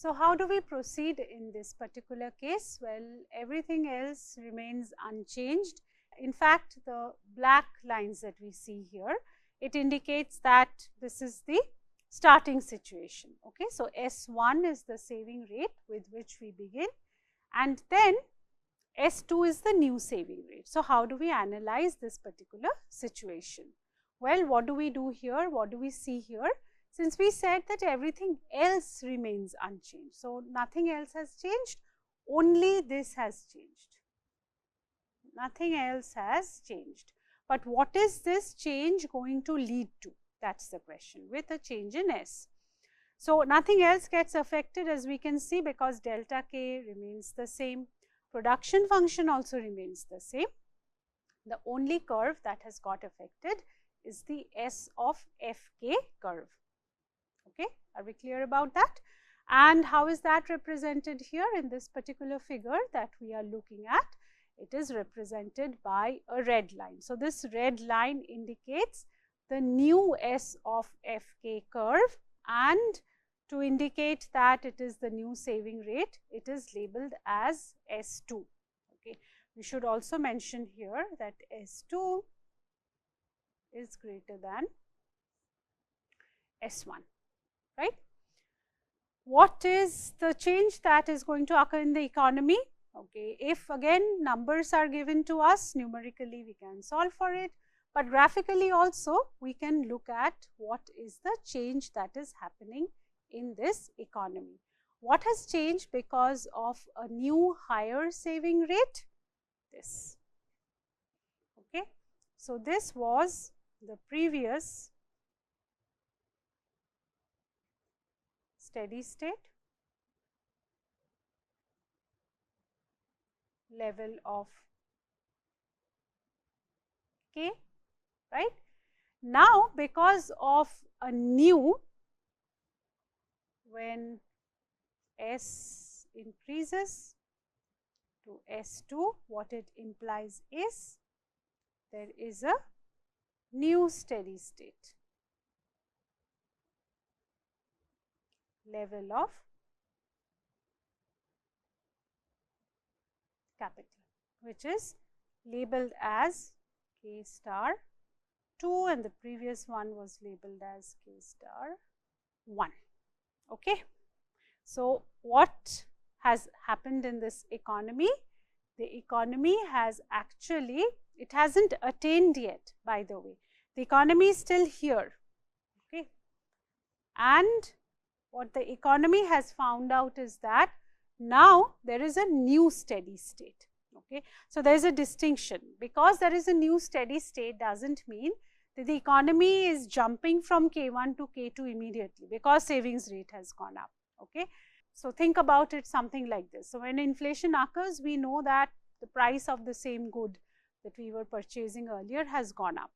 So, how do we proceed in this particular case? Well, everything else remains unchanged. In fact, the black lines that we see here, it indicates that this is the starting situation. Okay. So, S1 is the saving rate with which we begin, and then S2 is the new saving rate. So, how do we analyze this particular situation? Well, what do we do here? What do we see here? Since we said that everything else remains unchanged. So, nothing else has changed, only this has changed. Nothing else has changed. But what is this change going to lead to? That is the question, with a change in S. So, nothing else gets affected, as we can see, because delta K remains the same. Production function also remains the same. The only curve that has got affected is the S of Fk curve. Okay, are we clear about that? And how is that represented here in this particular figure that we are looking at? It is represented by a red line. So, this red line indicates the new S of Fk curve, and to indicate that it is the new saving rate, it is labeled as S2. Okay. We should also mention here that S2 is greater than S1, right. What is the change that is going to occur in the economy? Okay. If again numbers are given to us, numerically we can solve for it, but graphically also we can look at what is the change that is happening in this economy. What has changed because of a new higher saving rate? This. Okay. So, this was the previous steady state level of K, right. Now, because of a new, when S increases to S2, what it implies is there is a new steady state level of capital, which is labeled as K star 2, and the previous one was labeled as K star 1. Okay. So, what has happened in this economy? The economy has actually, it has not attained yet, by the way. The economy is still here. Okay. And what the economy has found out is that now there is a new steady state. Okay. So, there is a distinction, because there is a new steady state does not mean that the economy is jumping from K1 to K2 immediately, because savings rate has gone up. Okay. So, think about it something like this. So, when inflation occurs, we know that the price of the same good that we were purchasing earlier has gone up.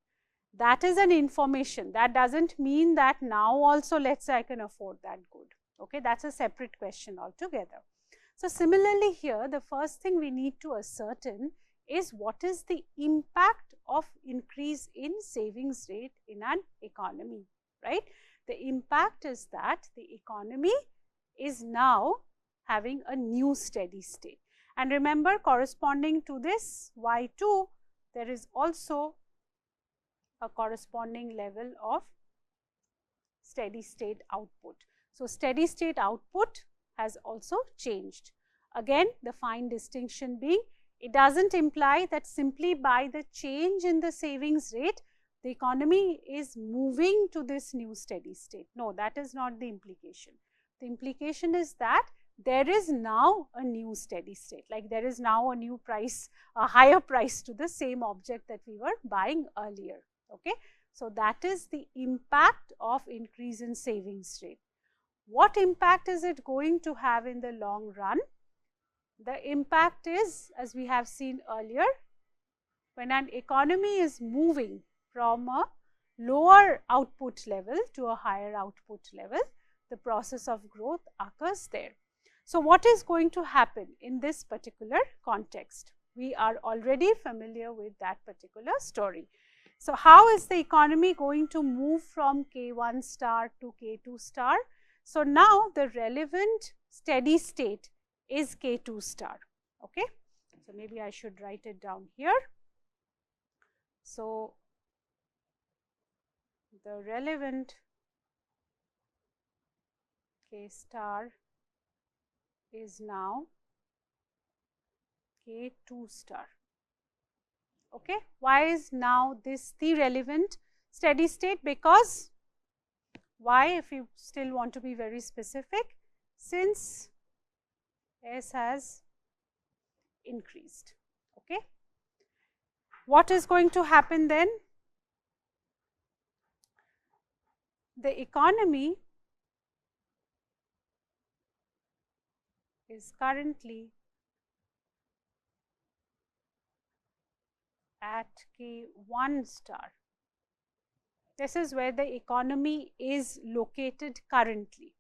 That is an information. That does not mean that now also, let us say, I can afford that good. Okay. That is a separate question altogether. So, similarly here, the first thing we need to ascertain is what is the impact of increase in savings rate in an economy, right. The impact is that the economy is now having a new steady state. And remember, corresponding to this Y2, there is also a corresponding level of steady state output. So, steady state output has also changed. Again, the fine distinction being, it does not imply that simply by the change in the savings rate, the economy is moving to this new steady state. No, that is not the implication. The implication is that there is now a new steady state, like there is now a new price, a higher price to the same object that we were buying earlier. Okay. So, that is the impact of increase in savings rate. What impact is it going to have in the long run? The impact is, as we have seen earlier, when an economy is moving from a lower output level to a higher output level, the process of growth occurs there. So, what is going to happen in this particular context? We are already familiar with that particular story. So, how is the economy going to move from K1 star to K2 star? So, now the relevant steady state is K2 star. Okay. So, maybe I should write it down here. So, the relevant K star is now K2 star. Okay. Why is now this the relevant steady state? Because why, if you still want to be very specific, since S has increased. Okay. What is going to happen then? The economy is currently at K1 star. This is where the economy is located currently,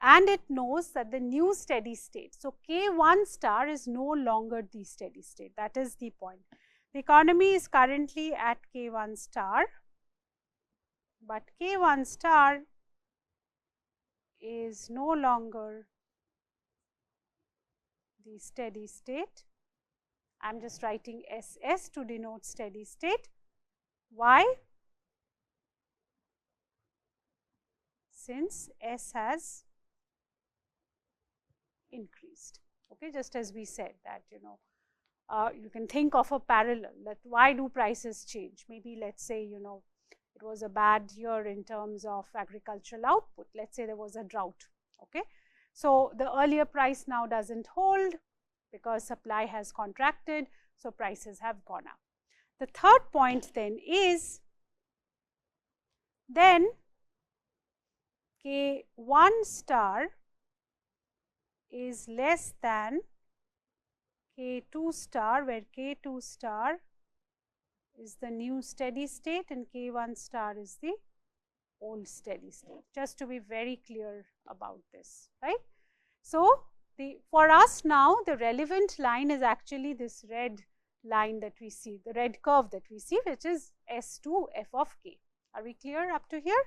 and it knows that the new steady state. So, K1 star is no longer the steady state. That is the point. The economy is currently at K1 star, but K1 star is no longer the steady state. I am just writing SS to denote steady state. Why? Since S has increased. Okay, just as we said that, you can think of a parallel, that why do prices change? Maybe let us say, it was a bad year in terms of agricultural output. Let us say there was a drought. Okay. So, the earlier price now does not hold because supply has contracted. So, prices have gone up. The third point then is, then K1 star is less than K2 star, where K2 star is the new steady state and K1 star is the old steady state, just to be very clear about this, right. So, for us now, the relevant line is actually this red line that we see, the red curve that we see, which is S2 f of k. Are we clear up to here?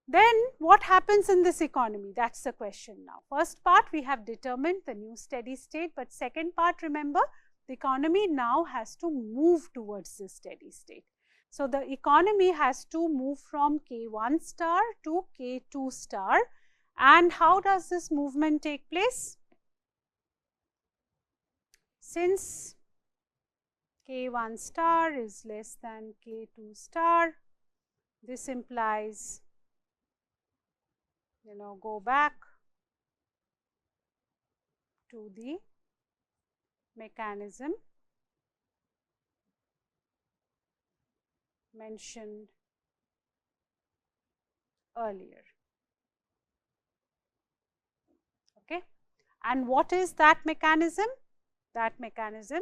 Then what happens in this economy? That is the question now. First part, we have determined the new steady state, but second part, remember, the economy now has to move towards this steady state. So, the economy has to move from K1 star to K2 star. And how does this movement take place? Since K1 star is less than K2 star, this implies, go back to the mechanism mentioned earlier. Okay. And what is that mechanism? That mechanism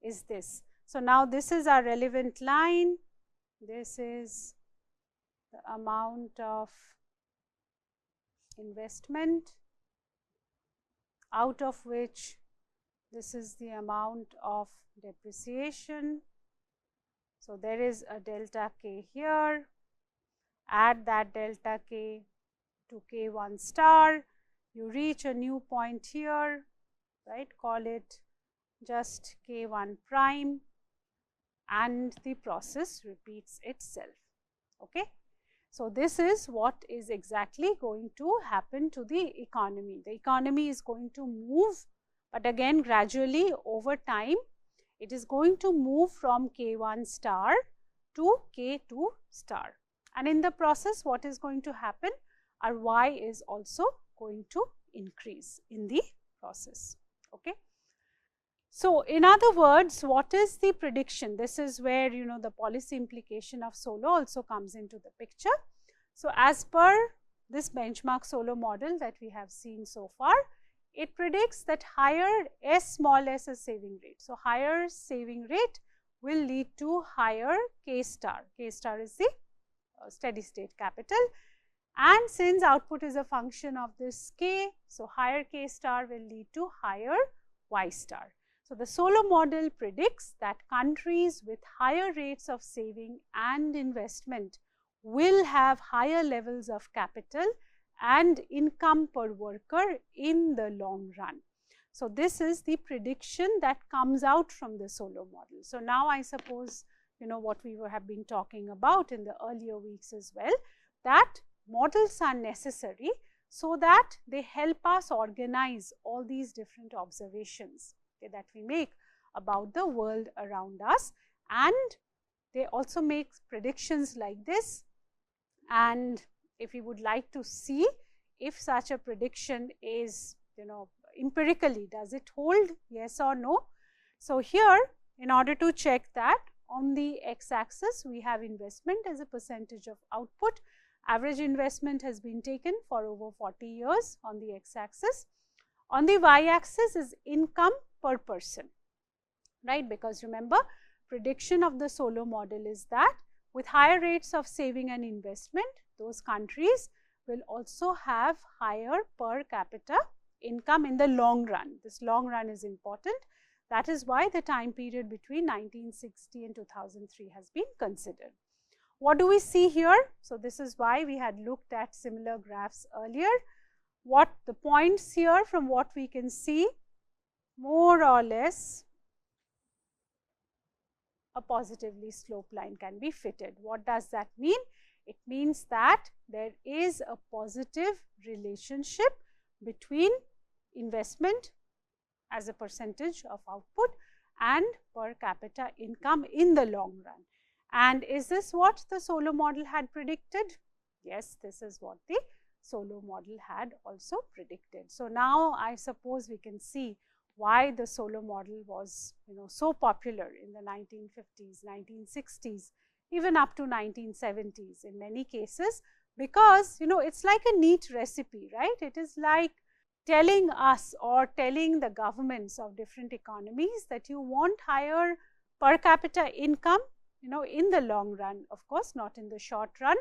is this. So, now this is our relevant line. This is the amount of investment, out of which this is the amount of depreciation. So, there is a delta k here, add that delta k to K1 star, you reach a new point here, right, call it just K1 prime, and the process repeats itself. Okay. So, this is what is exactly going to happen to the economy. The economy is going to move, but again gradually over time, it is going to move from K1 star to K2 star. And in the process, what is going to happen? Our y is also going to increase in the process. Okay. So, in other words, what is the prediction? This is where, the policy implication of Solow also comes into the picture. So, as per this benchmark Solow model that we have seen so far, it predicts that higher S small s is saving rate. So, higher saving rate will lead to higher K star. K star is the steady state capital, and since output is a function of this K, so higher K star will lead to higher Y star. So, the Solow model predicts that countries with higher rates of saving and investment will have higher levels of capital and income per worker in the long run. So, this is the prediction that comes out from the Solow model. So, now I suppose what we have been talking about in the earlier weeks as well, that models are necessary so that they help us organize all these different observations that we make about the world around us, and they also make predictions like this. And if we would like to see if such a prediction is empirically, does it hold, yes or no. So, here in order to check that, on the x axis we have investment as a percentage of output. Average investment has been taken for over 40 years on the x axis. On the y axis is income per person, right, because remember, prediction of the Solow model is that with higher rates of saving and investment, those countries will also have higher per capita income in the long run. This long run is important. That is why the time period between 1960 and 2003 has been considered. What do we see here? So, this is why we had looked at similar graphs earlier. What the points here, from what we can see, more or less a positively sloped line can be fitted. What does that mean? It means that there is a positive relationship between investment as a percentage of output and per capita income in the long run. And is this what the Solow model had predicted? Yes, this is what the Solow model had also predicted. So, now I suppose we can see why the Solow model was so popular in the 1950s, 1960s, even up to 1970s in many cases, because it's like a neat recipe, right? It is like telling us or telling the governments of different economies that you want higher per capita income in the long run, of course not in the short run.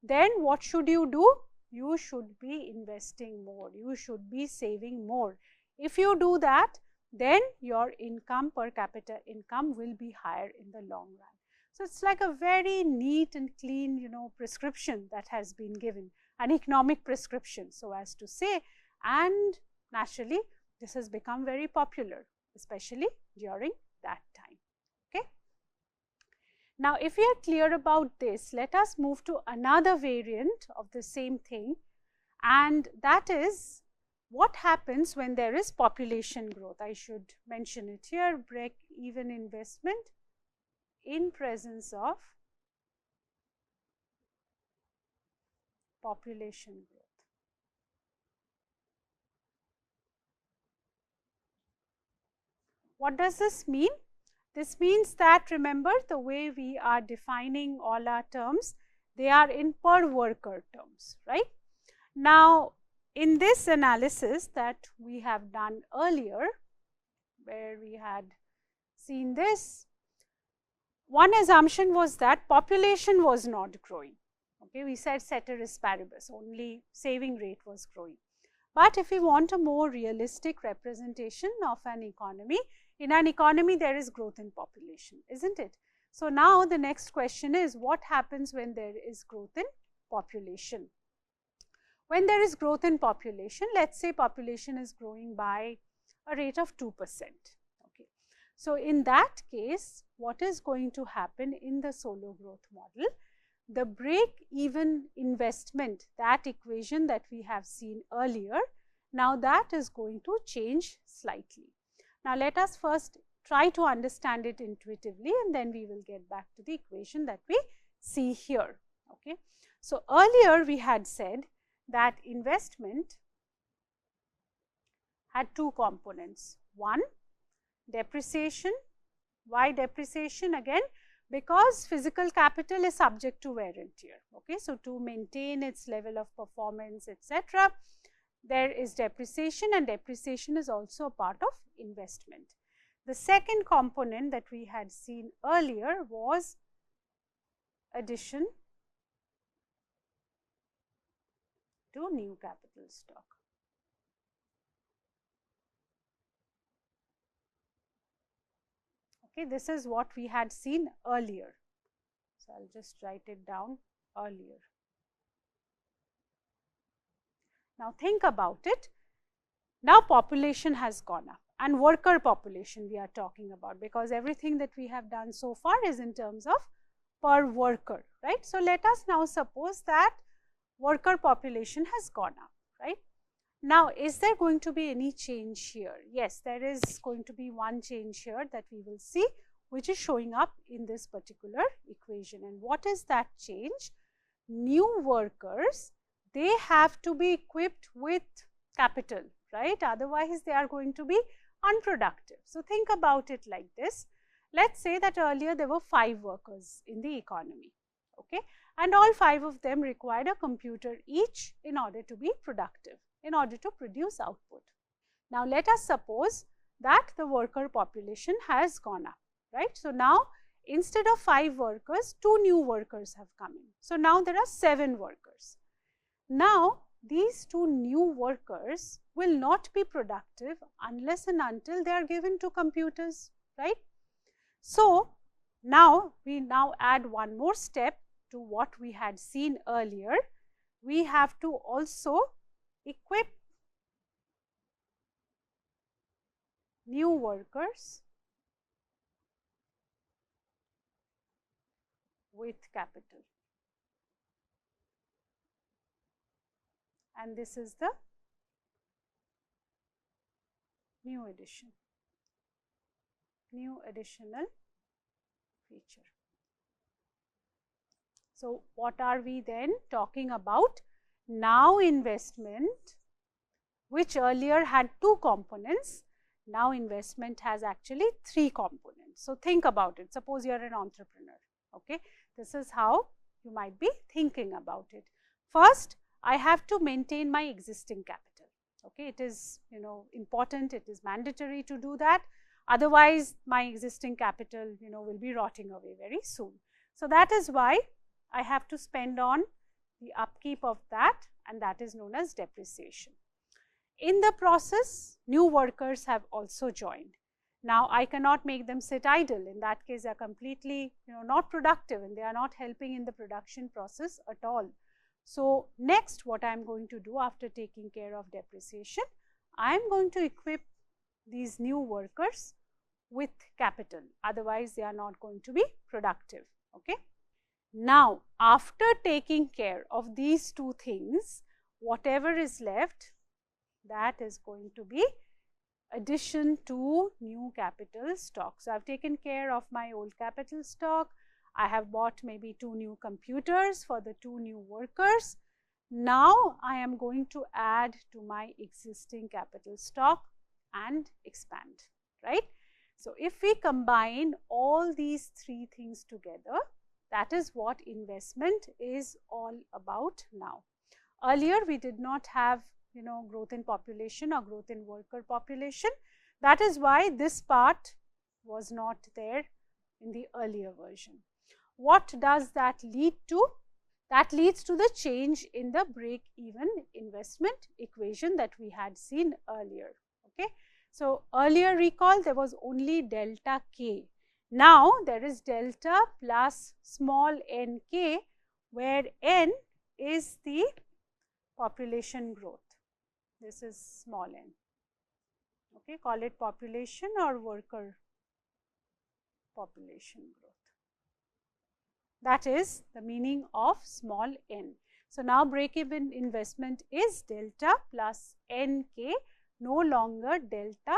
Then what should you do? You should be investing more, you should be saving more. If you do that, then your income, per capita income, will be higher in the long run. So, it is like a very neat and clean prescription that has been given, an economic prescription, so as to say, and naturally this has become very popular, especially during that time. Okay. Now, if we are clear about this, let us move to another variant of the same thing, and that is what happens when there is population growth. I should mention it here, break even investment in presence of population growth. What does this mean? This means that, remember, the way we are defining all our terms, they are in per worker terms, right? Now, in this analysis that we have done earlier, where we had seen this, one assumption was that population was not growing. Okay, we said ceteris paribus, only saving rate was growing. But if we want a more realistic representation of an economy, in an economy there is growth in population, isn't it? So, now the next question is, what happens when there is growth in population? When there is growth in population, let us say population is growing by a rate of 2%. Okay. So, in that case, what is going to happen in the Solow growth model? The break even investment, that equation that we have seen earlier, now that is going to change slightly. Now, let us first try to understand it intuitively, and then we will get back to the equation that we see here. Okay. So, earlier we had said that investment had two components. One, depreciation. Why depreciation? Again, because physical capital is subject to wear and tear. Okay. So, to maintain its level of performance, etc., there is depreciation, and depreciation is also a part of investment. The second component that we had seen earlier was addition to new capital stock. Okay, this is what we had seen earlier. So, I will just write it down earlier. Now think about it. Now population has gone up, and worker population we are talking about, because everything that we have done so far is in terms of per worker, right. So let us now suppose that worker population has gone up, right. Now is there going to be any change here? Yes, there is going to be one change here that we will see, which is showing up in this particular equation. And what is that change? New workers, they have to be equipped with capital, right, otherwise they are going to be unproductive. So think about it like this. Let's say that earlier there were 5 workers in the economy, okay, and all 5 of them required a computer each in order to be productive, in order to produce output. Now let us suppose that the worker population has gone up, right. So now instead of 5 workers, 2 new workers have come in. So now there are 7 workers. Now these 2 new workers will not be productive unless and until they are given to computers, right. So now we add one more step to what we had seen earlier. We have to also equip new workers with capital, and this is the new addition, new additional feature. So what are we then talking about? Now investment, which earlier had 2 components, now investment has actually 3 components. So think about it. Suppose you are an entrepreneur, okay. This is how you might be thinking about it. First, I have to maintain my existing capital, okay. It is, important, it is mandatory to do that. Otherwise, my existing capital, will be rotting away very soon. So that is why I have to spend on the upkeep of that, and that is known as depreciation. In the process, new workers have also joined. Now I cannot make them sit idle. In that case, they are completely, not productive, and they are not helping in the production process at all. So next, what I am going to do after taking care of depreciation, I am going to equip these new workers with capital. Otherwise, they are not going to be productive, okay. Now after taking care of these 2 things, whatever is left, that is going to be addition to new capital stock. So I have taken care of my old capital stock. I have bought maybe 2 new computers for the 2 new workers. Now I am going to add to my existing capital stock and expand, right. So if we combine all these 3 things together, that is what investment is all about now. Earlier we did not have, growth in population or growth in worker population. That is why this part was not there in the earlier version. What does that lead to? That leads to the change in the break-even investment equation that we had seen earlier, okay. So earlier, recall, there was only delta k. Now there is delta plus small n k, where n is the population growth. This is small n, okay. Call it population or worker population growth. That is the meaning of small n. So now break-even investment is delta plus n k, no longer delta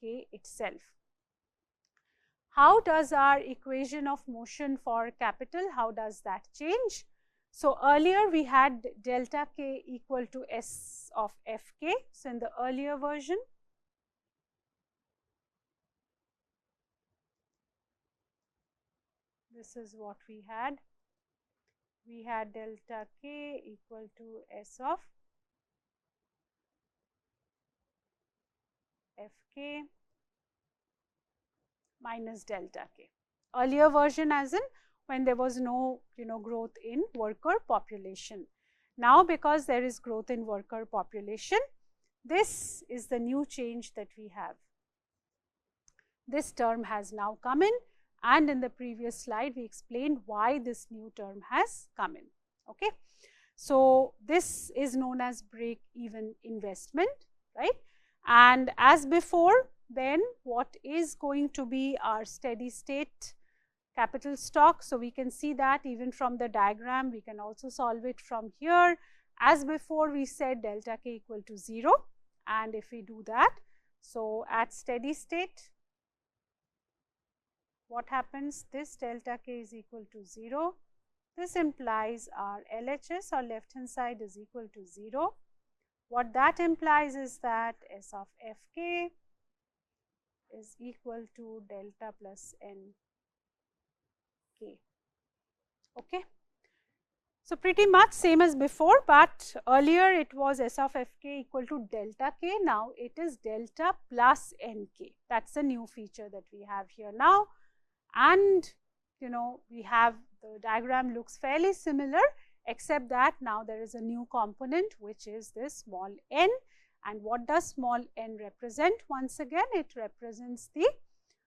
k itself. How does our equation of motion for capital, how does that change? So earlier we had delta k equal to S of Fk. So in the earlier version, this is what we had. We had delta k equal to S of Fk minus delta k. Earlier version as in when there was no growth in worker population. Now because there is growth in worker population, this is the new change that we have. This term has now come in, and in the previous slide we explained why this new term has come in, okay. So this is known as break-even investment, right? And as before, then what is going to be our steady state capital stock? So we can see that even from the diagram, we can also solve it from here. As before, we said delta k equal to 0, and if we do that, so at steady state, what happens? This delta k is equal to 0. This implies our LHS, or left hand side, is equal to 0. What that implies is that S of Fk is equal to delta plus Nk. Okay. So pretty much same as before, but earlier it was S of Fk equal to delta k. Now it is delta plus Nk. That's the new feature that we have here now. And we have, the diagram looks fairly similar, except that now there is a new component, which is this small n. And what does small n represent? Once again, it represents the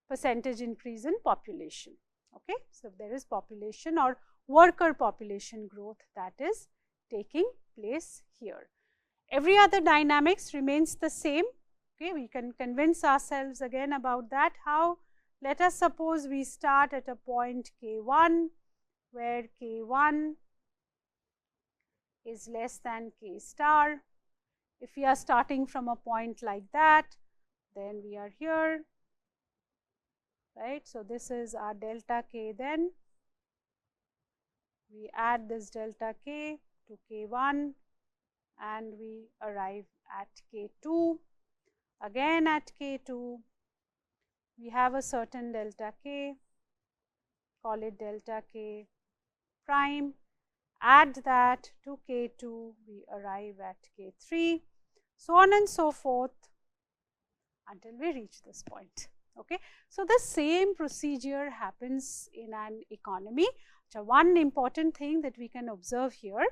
percentage increase in population. Okay, so there is population or worker population growth that is taking place here. Every other dynamics remains the same. Okay, we can convince ourselves again about that. How? Let us suppose we start at a point k1, where k1 is less than k star. If we are starting from a point like that, then we are here, right? So this is our delta k. Then we add this delta k to k1 and we arrive at k2. Again at k2, we have a certain delta k, call it delta k prime, add that to k2, we arrive at k3, so on and so forth until we reach this point. Okay. So the same procedure happens in an economy. So one important thing that we can observe here,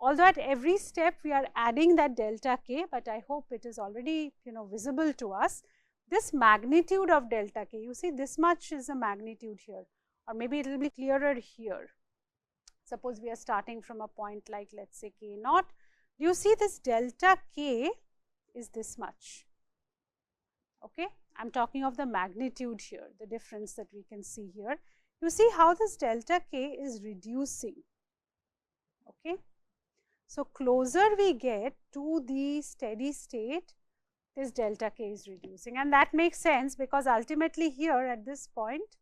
although at every step we are adding that delta k, but I hope it is already visible to us. This magnitude of delta k, you see this much is the magnitude here, or maybe it will be clearer here. Suppose we are starting from a point like, let's say, k naught. Do you see this delta k is this much? Okay, I am talking of the magnitude here, the difference that we can see here. You see how this delta k is reducing. Okay, so closer we get to the steady state, this delta k is reducing, and that makes sense because ultimately here at this point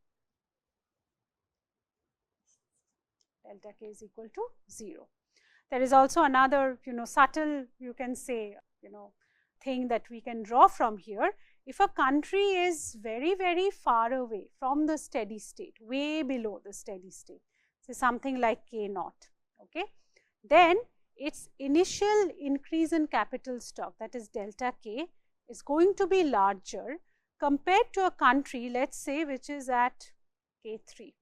delta k is equal to 0. There is also another subtle, you can say, thing that we can draw from here. If a country is very, very far away from the steady state, way below the steady state, say something like k naught, okay, then its initial increase in capital stock, that is delta k, is going to be larger compared to a country, let's say, which is at k3,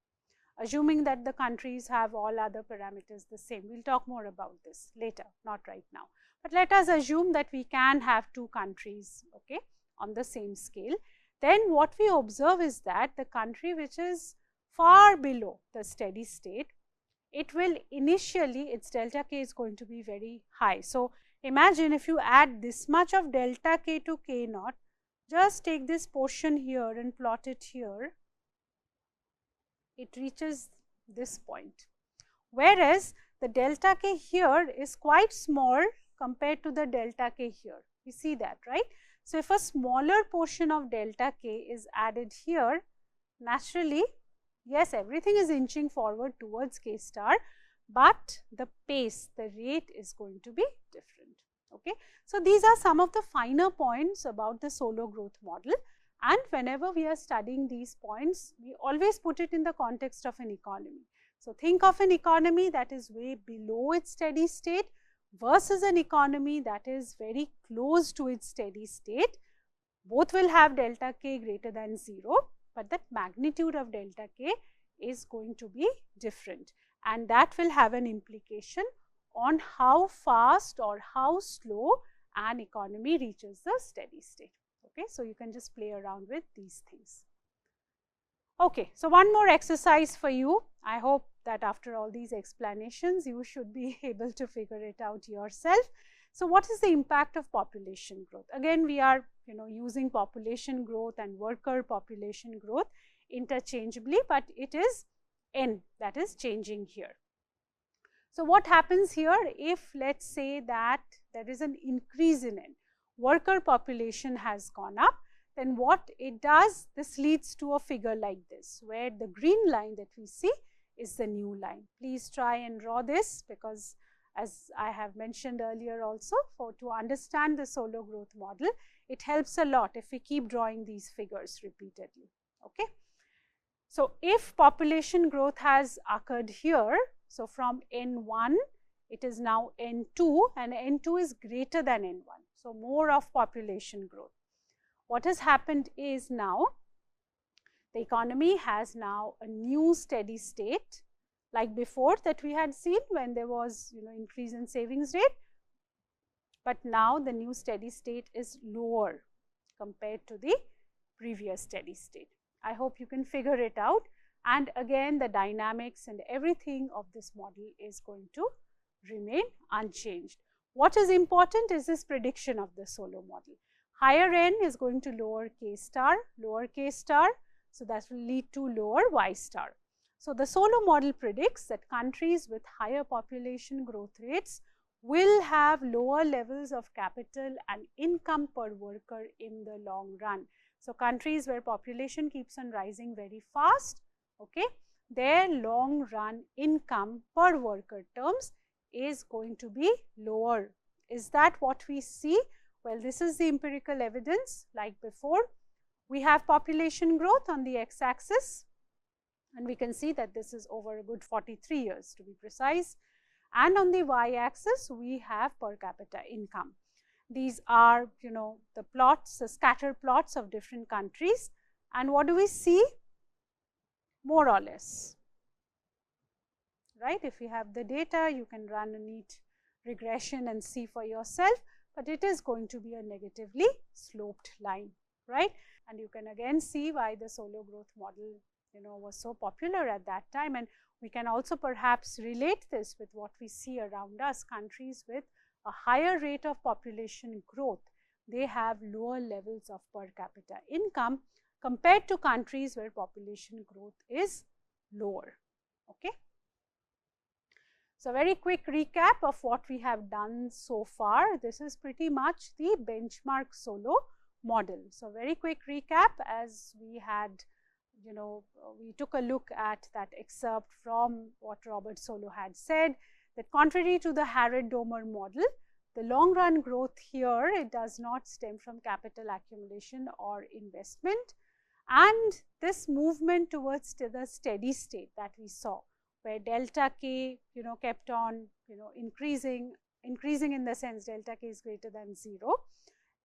assuming that the countries have all other parameters the same. We will talk more about this later, not right now. But let us assume that we can have two countries, okay, on the same scale. Then what we observe is that the country which is far below the steady state, it will initially, its delta k is going to be very high. So imagine if you add this much of delta k to k naught, just take this portion here and plot it here, it reaches this point. Whereas the delta k here is quite small compared to the delta k here. We see that, right? So if a smaller portion of delta k is added here, naturally, yes, everything is inching forward towards k star, but the pace, the rate is going to be different. Okay. So these are some of the finer points about the Solow growth model, and whenever we are studying these points, we always put it in the context of an economy. So think of an economy that is way below its steady state versus an economy that is very close to its steady state. Both will have delta k greater than 0, but the magnitude of delta k is going to be different, and that will have an implication on how fast or how slow an economy reaches the steady state. Okay, so you can just play around with these things. Okay, so one more exercise for you. I hope that after all these explanations, you should be able to figure it out yourself. So what is the impact of population growth? Again, we are using population growth and worker population growth interchangeably, but it is N that is changing here. So what happens here if, let's say, that there is an increase in N, worker population has gone up, then what it does, this leads to a figure like this, where the green line that we see is the new line. Please try and draw this, because as I have mentioned earlier also, to understand the solo growth model, it helps a lot if we keep drawing these figures repeatedly. Okay. So if population growth has occurred here, so from N1, it is now N2, and N2 is greater than N1. So more of population growth. What has happened is now the economy has now a new steady state, like before that we had seen when there was increase in savings rate, but now the new steady state is lower compared to the previous steady state. I hope you can figure it out, and again the dynamics and everything of this model is going to remain unchanged. What is important is this prediction of the solo model. Higher N is going to lower K star, so that will lead to lower Y star. So the solo model predicts that countries with higher population growth rates will have lower levels of capital and income per worker in the long run. So countries where population keeps on rising very fast, okay, their long run income per worker terms is going to be lower. Is that what we see? Well, this is the empirical evidence. Like before, we have population growth on the x-axis, and we can see that this is over a good 43 years to be precise, and on the y-axis we have per capita income. These are the plots, the scatter plots of different countries, and what do we see? More or less, right? If you have the data, you can run a neat regression and see for yourself, but it is going to be a negatively sloped line, right? And you can again see why the solo growth model was so popular at that time, and we can also perhaps relate this with what we see around us. Countries with a higher rate of population growth, they have lower levels of per capita income compared to countries where population growth is lower. Okay. So very quick recap of what we have done so far. This is pretty much the benchmark solo model. So very quick recap, as we had we took a look at that excerpt from what Robert Solow had said, that contrary to the Harrod-Domer model, the long run growth here, it does not stem from capital accumulation or investment, and this movement towards the steady state that we saw, where delta k kept on increasing in the sense delta k is greater than 0,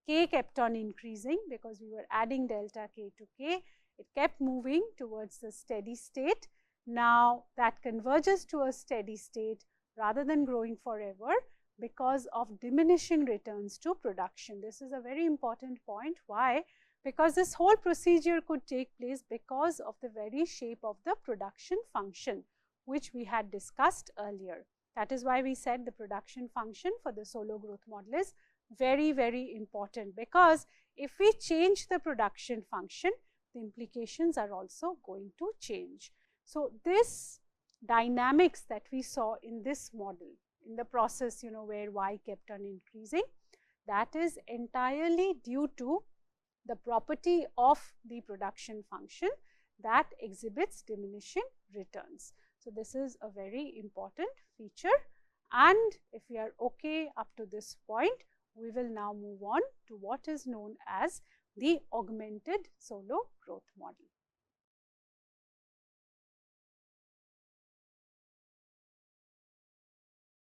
k kept on increasing because we were adding delta k to k. It kept moving towards the steady state. Now that converges to a steady state rather than growing forever because of diminishing returns to production. This is a very important point. Why? Because this whole procedure could take place because of the very shape of the production function, which we had discussed earlier. That is why we said the production function for the solo growth model is very, very important, because if we change the production function, the implications are also going to change. So this dynamics that we saw in this model, in the process where y kept on increasing, that is entirely due to the property of the production function that exhibits diminishing returns. So this is a very important feature, and if we are okay up to this point, we will now move on to what is known as the augmented solo growth model.